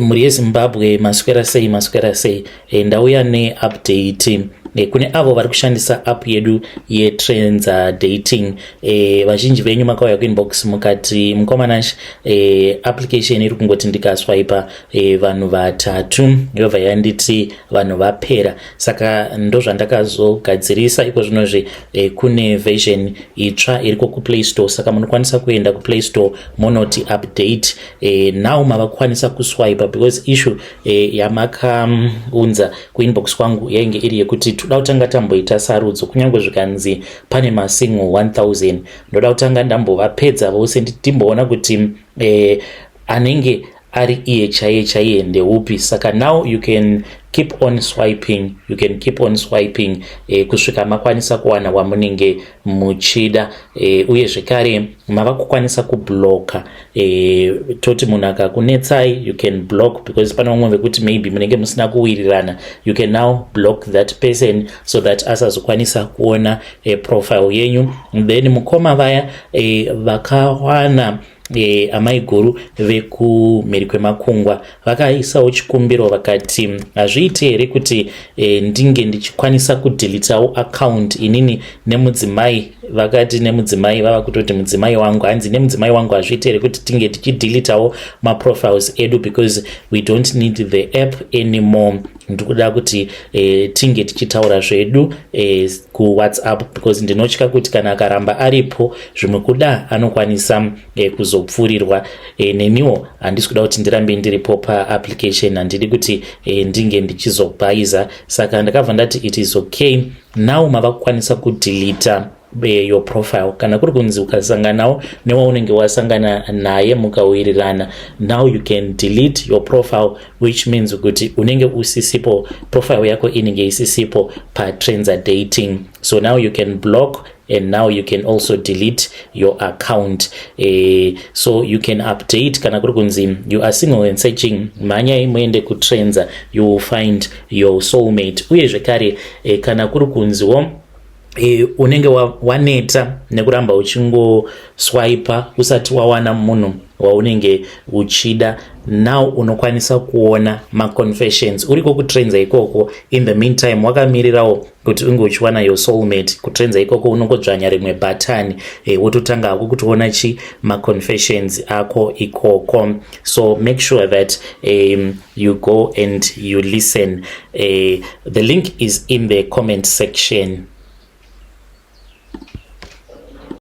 muri yeZimbabwe maswera sei ndauya neupdate kune avo vari kushandisa app yedu yeTrenza Dating. Vazhinji venyu makauya kuinbox mukati mukomanash application iri kungoti ndikaswipa vanhu vatatu yobva yanditi vanhu vapera, saka ndo zvandakazogadzirisa. Iko zvinozve kune version itsva iriko kuplay store, saka munokwanisa kuenda kuplay store monoti update. Now mava kukwanisa kuswipa because issue yamakaunza kuinbox kwangu yainge iri yekuti toda kutanga tamboita sarudzo, kunyange zvikanzi pane masingle 1000 ndoda kutanga ndambovapedza vose timboona kuti anenge ari iye chaiye ndeupi. Saka now you can keep on swiping kusvika makwanisa kuwana wamunenge muchida, uye zvekare mava kukwanisa kubloka. Toti munhu akakunetsai you can block, because pane vamwe vekuti maybe munenge musina kuwirirana. You can now block that person so that asazokwanisa kuona profile yenyu. Then mukoma vaya vakawana amai guru vekumhiri kwemakungwa vakaisawo chikumbiro vakati hazviiti here kuti ndinge ndichikwanisa kudhilitawo account inini nemudzimai. Vakati nemudzimai vava kutoti mudzimai wangu, hanzi nemudzimai wangu hazviiti here kuti tinge tichidhilitawo maprofiles edu because we don't need the app anymore. Ndikuda kuti tinge tichitaura zvedu kuWhatsApp because ndinotya kuti kana akaramba aripo zvimwe kuda anokwanisa kuzopfurirwa. Neniwo handisi kuda kuti ndirambe ndiripo paapplication, handidi kuti ndinge ndichizobhaiza. Saka ndakabva ndati it is okay, now mava kukwanisa kudhilita your profile. Kana kuri kunzi ukasanganawo newaunenge wasangana naye mukawirirana, now you can delete your profile, which means kuti unenge usisipo, profile yako inenge isisipo paTrenza Dating. So now you can block and now you can also delete your account. So you can update. Kana kuri kunzi you are single and searching, manya muende kuTrenza, you will find your soulmate. Uye zvekare kana kuri kunziwo unenge waneta nekuramba uchingoswipa usati wawana munhu waunenge uchida, now unokwanisa kuona maconfessions uriko kuTrenza ikoko. In the meantime wakamirirawo kuti unge uchiwana your soulmate kuTrenza ikoko, unongodzvanya rimwe button wototanga hako kutiona maconfessions ako ikoko. So make sure that you go and you listen. The link is in the comment section.